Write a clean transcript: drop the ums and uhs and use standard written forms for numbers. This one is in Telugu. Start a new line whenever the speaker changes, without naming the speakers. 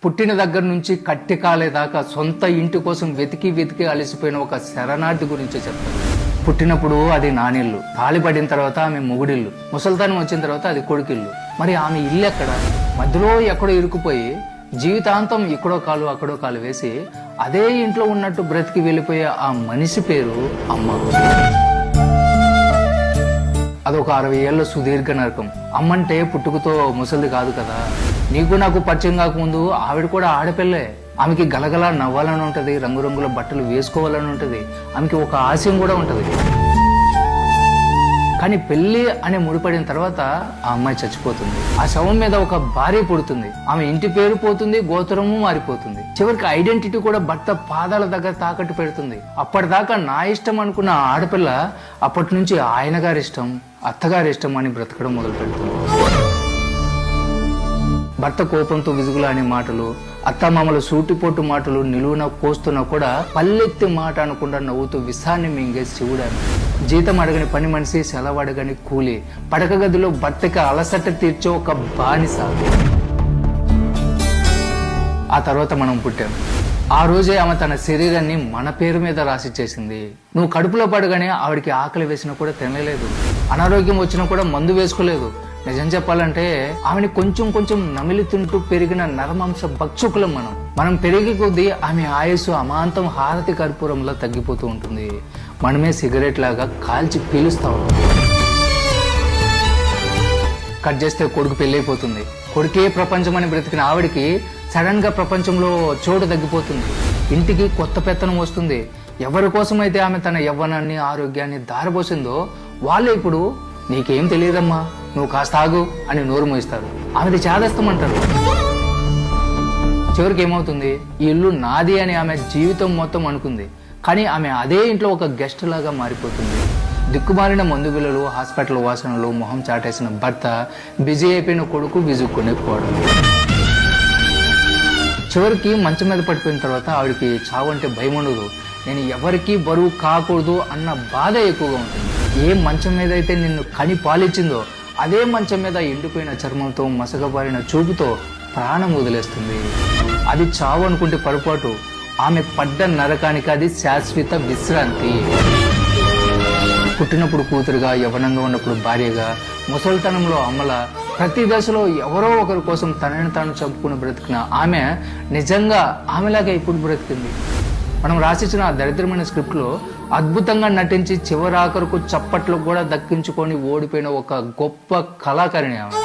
పుట్టిన దగ్గర నుంచి కట్టి కాలేదాకా సొంత ఇంటి కోసం వెతికి వెతికి అలసిపోయిన ఒక శరణార్థి గురించి చెప్తారు. పుట్టినప్పుడు అది నానిల్లు, తాళి పడిన తర్వాత ఆమె మొగుడిల్లు, ముసల్తానం వచ్చిన తర్వాత అది కొడుకిల్లు. మరి ఆమె ఇల్లు ఎక్కడ? మధ్యలో ఎక్కడో ఇరుకుపోయి జీవితాంతం ఇక్కడో కాలు అక్కడో కాలు వేసి అదే ఇంట్లో ఉన్నట్టు బ్రతికి వెళ్ళిపోయే ఆ మనిషి పేరు అమ్మ. అదొక 60 ఏళ్ళ సుదీర్ఘ నరకం. అమ్మంటే పుట్టుకతో ముసలిది కాదు కదా. నీకు నాకు పరిచయం కాకముందు ఆవిడ కూడా ఆడపిల్లే. ఆమెకి గలగల నవ్వాలని ఉంటది, రంగురంగుల బట్టలు వేసుకోవాలని ఉంటది, ఆమెకి ఒక ఆశయం కూడా ఉంటది. కానీ పెళ్లి అనే ముడిపడిన తర్వాత ఆ అమ్మాయి చచ్చిపోతుంది. ఆ శవం మీద ఒక భార్య పుడుతుంది. ఆమె ఇంటి పేరు పోతుంది, గోత్రము మారిపోతుంది. చివరికి ఐడెంటిటీ కూడా భర్త పాదాల దగ్గర తాకట్టు పెడుతుంది. అప్పటిదాకా నా ఇష్టం అనుకున్న ఆడపిల్ల అప్పటి నుంచి ఆయన గారి ఇష్టం, అత్తగారి ఇష్టం అని బ్రతకడం మొదలు పెడుతుంది. భర్త కోపంతో విసుగులాని మాటలు, అత్తమామల సూటిపోటు మాటలు నిలువున కోస్తున్నా కూడా పల్లెత్తి మాట అనకుండా నవ్వుతూ విసాన్ని మింగే శివుడాను. జీతం అడగని పని మనిషి, సెలవు అడగని కూలి, పడక గదిలో భర్తకి అలసట తీర్చే ఒక బానిస. ఆ తర్వాత మనం పుట్టాం. ఆ రోజే ఆమె తన శరీరాన్ని మన పేరు మీద రాసి చేసింది. నువ్వు కడుపులో పడగానే ఆవిడికి ఆకలి వేసినా కూడా తినలేదు, అనారోగ్యం వచ్చినా కూడా మందు వేసుకోలేదు. నిజం చెప్పాలంటే ఆమెని కొంచెం కొంచెం నమిలితుంటూ పెరిగిన నరమాంస భక్షకులం మనం పెరిగే కొద్దీ ఆమె ఆయుస్సు అమాంతం హారతి కర్పూరంలా తగ్గిపోతూ ఉంటుంది. మనమే సిగరెట్ లాగా కాల్చి పీలుస్తా ఉంటాం. కట్ చేస్తే కొడుకు పెళ్ళైపోతుంది. కొడుకే ప్రపంచం అని బ్రతికిన ఆవిడికి సడన్ గా ప్రపంచంలో చోటు తగ్గిపోతుంది. ఇంటికి కొత్త పెత్తనం వస్తుంది. ఎవరి కోసమైతే ఆమె తన యవ్వనాన్ని ఆరోగ్యాన్ని దారబోసిందో వాళ్ళే ఇప్పుడు నీకేం తెలియదమ్మా, నువ్వు కాస్త ఆగు అని నోరు మోయిస్తారు. ఆమెది చేదస్తామంటారు. చివరికి ఏమవుతుంది? ఈ ఇల్లు నాది అని ఆమె జీవితం మొత్తం అనుకుంది. కానీ ఆమె అదే ఇంట్లో ఒక గెస్ట్ లాగా మారిపోతుంది. దిక్కుమాలిన మందు బిళ్ళలు, హాస్పిటల్ వాసనలు, మొహం చాటేసిన భర్త, బిజీ అయిపోయిన కొడుకు విజుక్కునే పోవడం. చివరికి మంచం మీద పడిపోయిన తర్వాత ఆవిడకి చావు అంటే భయం ఉండదు. నేను ఎవరికీ బరువు కాకూడదు అన్న బాధ ఎక్కువగా ఉంటుంది. ఏ మంచం మీద అయితే నిన్ను కని పాలిచ్చిందో అదే మంచం మీద ఎండిపోయిన చర్మంతో, మసగబారిన చూపుతో ప్రాణం వదిలేస్తుంది. అది చావు అనుకుంటే పొరపాటు. ఆమె పడ్డ నరకానికి అది శాశ్వత విశ్రాంతి. పుట్టినప్పుడు కూతురుగా, యవ్వనంగా ఉన్నప్పుడు భార్యగా, ముసలితనంలో అమ్మల, ప్రతి దశలో ఎవరో ఒకరి కోసం తనని తాను చంపుకుని బ్రతికిన ఆమె నిజంగా ఆమెలాగా ఇప్పుడు బ్రతికింది. మనం రాసిచ్చిన ఆ దరిద్రమైన స్క్రిప్ట్ లో అద్భుతంగా నటించి చివరాఖరుకు చప్పట్లు కూడా దక్కించుకొని ఓడిపోయిన ఒక గొప్ప కళాకారిణి ఆమె.